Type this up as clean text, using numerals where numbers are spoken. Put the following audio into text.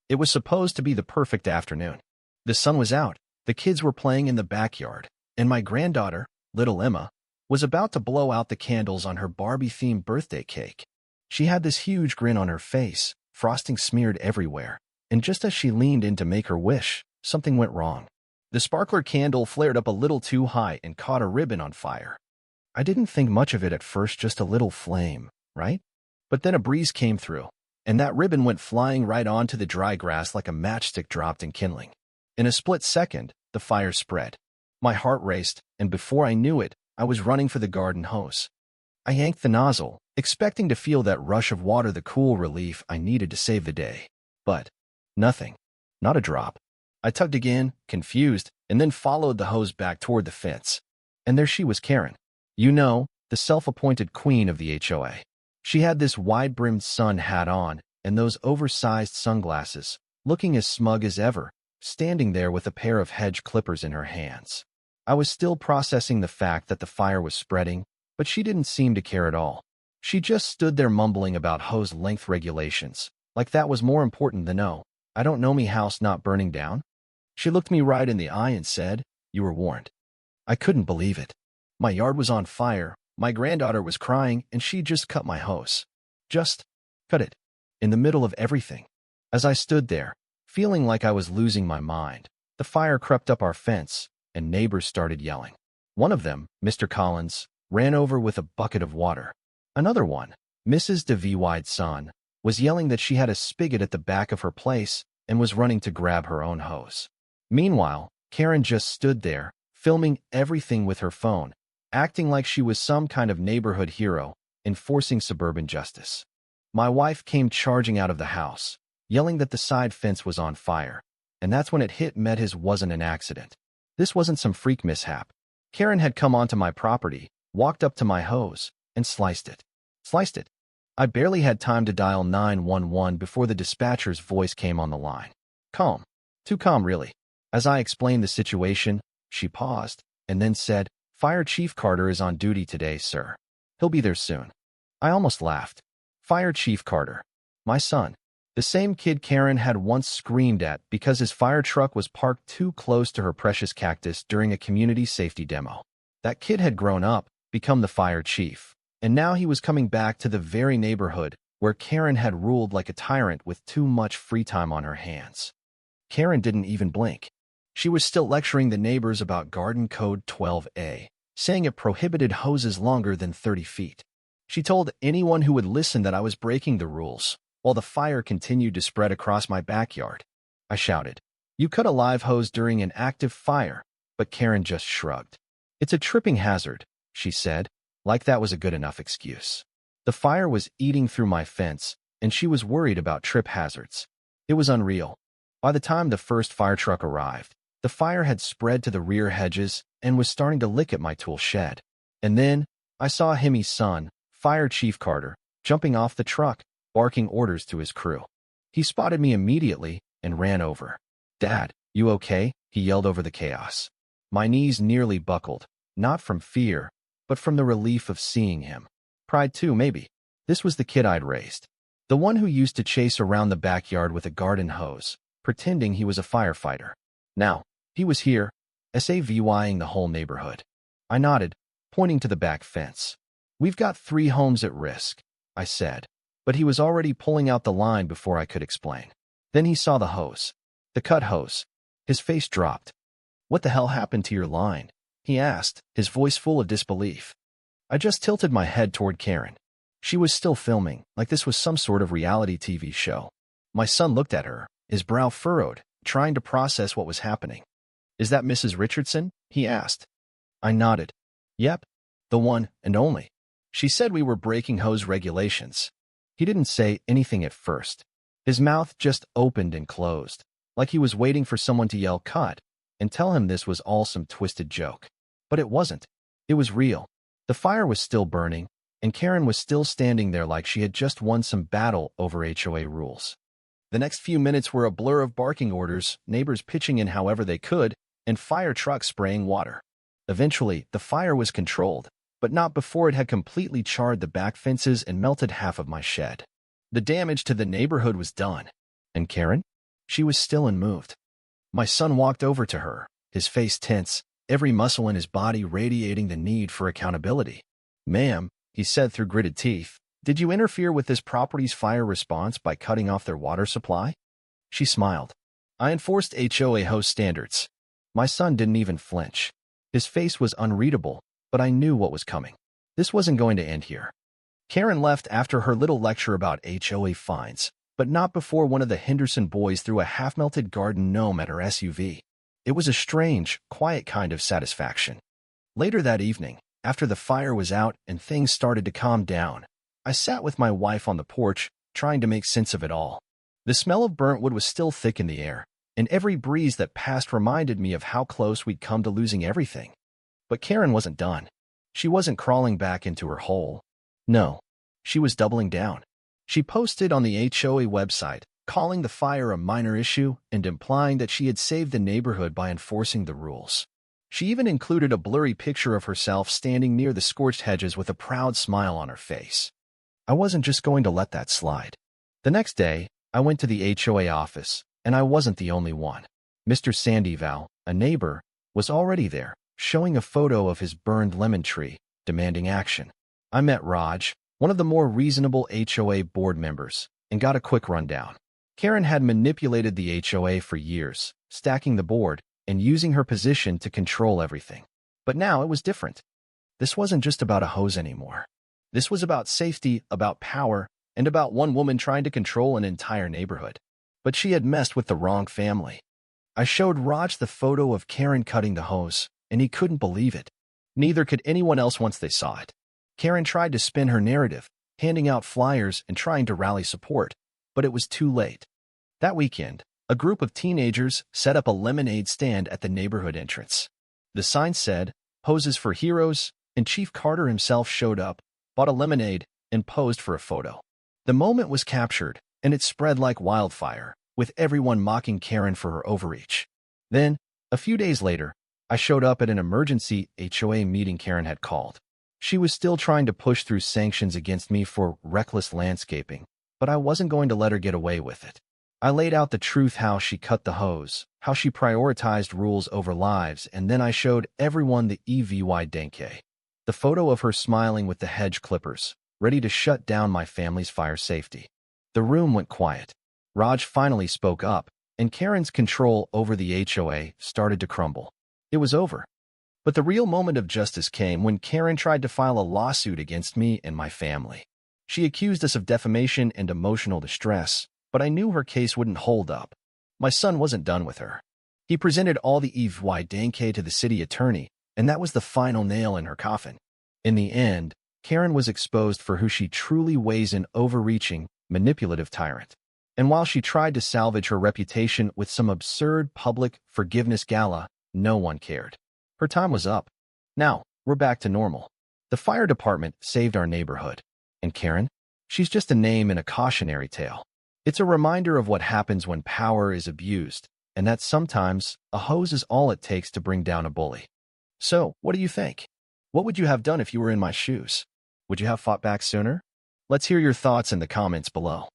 It was supposed to be the perfect afternoon. The sun was out, the kids were playing in the backyard, and my granddaughter, little Emma, was about to blow out the candles on her Barbie-themed birthday cake. She had this huge grin on her face, frosting smeared everywhere, and just as she leaned in to make her wish, something went wrong. The sparkler candle flared up a little too high and caught a ribbon on fire. I didn't think much of it at first, just a little flame, right? But then a breeze came through, and that ribbon went flying right onto the dry grass like a matchstick dropped in kindling. In a split second, the fire spread. My heart raced, and before I knew it, I was running for the garden hose. I yanked the nozzle, expecting to feel that rush of water, the cool relief I needed to save the day. But nothing. Not a drop. I tugged again, confused, and then followed the hose back toward the fence. And there she was, Karen. You know, the self-appointed queen of the HOA. She had this wide-brimmed sun hat on and those oversized sunglasses, looking as smug as ever, standing there with a pair of hedge clippers in her hands. I was still processing the fact that the fire was spreading, but she didn't seem to care at all. She just stood there mumbling about hose length regulations, like that was more important than I don't know me house not burning down. She looked me right in the eye and said, "You were warned." I couldn't believe it. My yard was on fire, my granddaughter was crying, and she just cut my hose. Just cut it. In the middle of everything. As I stood there, feeling like I was losing my mind, the fire crept up our fence, and neighbors started yelling. One of them, Mr. Collins, ran over with a bucket of water. Another one, Mrs. DeVy's son, was yelling that she had a spigot at the back of her place and was running to grab her own hose. Meanwhile, Karen just stood there, filming everything with her phone, acting like she was some kind of neighborhood hero, enforcing suburban justice. My wife came charging out of the house, yelling that the side fence was on fire, and that's when it hit me his wasn't an accident. This wasn't some freak mishap. Karen had come onto my property, walked up to my hose, and sliced it. Sliced it. I barely had time to dial 911 before the dispatcher's voice came on the line. Calm. Too calm, really. As I explained the situation, she paused, and then said, "Fire Chief Carter is on duty today, sir. He'll be there soon." I almost laughed. Fire Chief Carter. My son. The same kid Karen had once screamed at because his fire truck was parked too close to her precious cactus during a community safety demo. That kid had grown up, become the fire chief, and now he was coming back to the very neighborhood where Karen had ruled like a tyrant with too much free time on her hands. Karen didn't even blink. She was still lecturing the neighbors about Garden Code 12A, saying it prohibited hoses longer than 30 feet. She told anyone who would listen that I was breaking the rules, while the fire continued to spread across my backyard. I shouted, "You cut a live hose during an active fire," but Karen just shrugged. "It's a tripping hazard," she said, like that was a good enough excuse. The fire was eating through my fence, and she was worried about trip hazards. It was unreal. By the time the first fire truck arrived, the fire had spread to the rear hedges and was starting to lick at my tool shed. And then, I saw Hemi's son, Fire Chief Carter, jumping off the truck, barking orders to his crew. He spotted me immediately and ran over. "Dad, you okay?" he yelled over the chaos. My knees nearly buckled, not from fear, but from the relief of seeing him. Pride too, maybe. This was the kid I'd raised. The one who used to chase around the backyard with a garden hose, pretending he was a firefighter. Now, he was here, SAVYing the whole neighborhood. I nodded, pointing to the back fence. "We've got 3 homes at risk," I said. But he was already pulling out the line before I could explain. Then he saw the hose. The cut hose. His face dropped. "What the hell happened to your line?" he asked, his voice full of disbelief. I just tilted my head toward Karen. She was still filming, like this was some sort of reality TV show. My son looked at her, his brow furrowed, trying to process what was happening. "Is that Mrs. Richardson?" he asked. I nodded. "Yep, the one and only. She said we were breaking hose regulations." He didn't say anything at first. His mouth just opened and closed, like he was waiting for someone to yell "cut" and tell him this was all some twisted joke. But it wasn't. It was real. The fire was still burning, and Karen was still standing there like she had just won some battle over HOA rules. The next few minutes were a blur of barking orders, neighbors pitching in however they could, and fire trucks spraying water. Eventually, the fire was controlled, but not before it had completely charred the back fences and melted half of my shed. The damage to the neighborhood was done. And Karen? She was still unmoved. My son walked over to her, his face tense, every muscle in his body radiating the need for accountability. "Ma'am," he said through gritted teeth, "did you interfere with this property's fire response by cutting off their water supply?" She smiled. "I enforced HOA host standards." My son didn't even flinch. His face was unreadable, but I knew what was coming. This wasn't going to end here. Karen left after her little lecture about HOA fines, but not before one of the Henderson boys threw a half-melted garden gnome at her SUV. It was a strange, quiet kind of satisfaction. Later that evening, after the fire was out and things started to calm down, I sat with my wife on the porch, trying to make sense of it all. The smell of burnt wood was still thick in the air, and every breeze that passed reminded me of how close we'd come to losing everything. But Karen wasn't done. She wasn't crawling back into her hole. No, she was doubling down. She posted on the HOA website, calling the fire a minor issue and implying that she had saved the neighborhood by enforcing the rules. She even included a blurry picture of herself standing near the scorched hedges with a proud smile on her face. I wasn't just going to let that slide. The next day, I went to the HOA office, and I wasn't the only one. Mr. Sandyval, a neighbor, was already there, showing a photo of his burned lemon tree, demanding action. I met Raj, one of the more reasonable HOA board members, and got a quick rundown. Karen had manipulated the HOA for years, stacking the board and using her position to control everything. But now it was different. This wasn't just about a hose anymore. This was about safety, about power, and about one woman trying to control an entire neighborhood. But she had messed with the wrong family. I showed Raj the photo of Karen cutting the hose, and he couldn't believe it. Neither could anyone else once they saw it. Karen tried to spin her narrative, handing out flyers and trying to rally support, but it was too late. That weekend, a group of teenagers set up a lemonade stand at the neighborhood entrance. The sign said, "Hoses for Heroes," and Chief Carter himself showed up, bought a lemonade, and posed for a photo. The moment was captured, and it spread like wildfire, with everyone mocking Karen for her overreach. Then, a few days later, I showed up at an emergency HOA meeting Karen had called. She was still trying to push through sanctions against me for reckless landscaping, but I wasn't going to let her get away with it. I laid out the truth, how she cut the hose, how she prioritized rules over lives, and then I showed everyone the EVY Denke. The photo of her smiling with the hedge clippers, ready to shut down my family's fire safety. The room went quiet. Raj finally spoke up, and Karen's control over the HOA started to crumble. It was over. But the real moment of justice came when Karen tried to file a lawsuit against me and my family. She accused us of defamation and emotional distress, but I knew her case wouldn't hold up. My son wasn't done with her. He presented all the EVY Denke to the city attorney, and that was the final nail in her coffin. In the end, Karen was exposed for who she truly was, an overreaching, manipulative tyrant. And while she tried to salvage her reputation with some absurd public forgiveness gala, no one cared. Her time was up. Now, we're back to normal. The fire department saved our neighborhood. And Karen? She's just a name in a cautionary tale. It's a reminder of what happens when power is abused, and that sometimes a hose is all it takes to bring down a bully. So, what do you think? What would you have done if you were in my shoes? Would you have fought back sooner? Let's hear your thoughts in the comments below.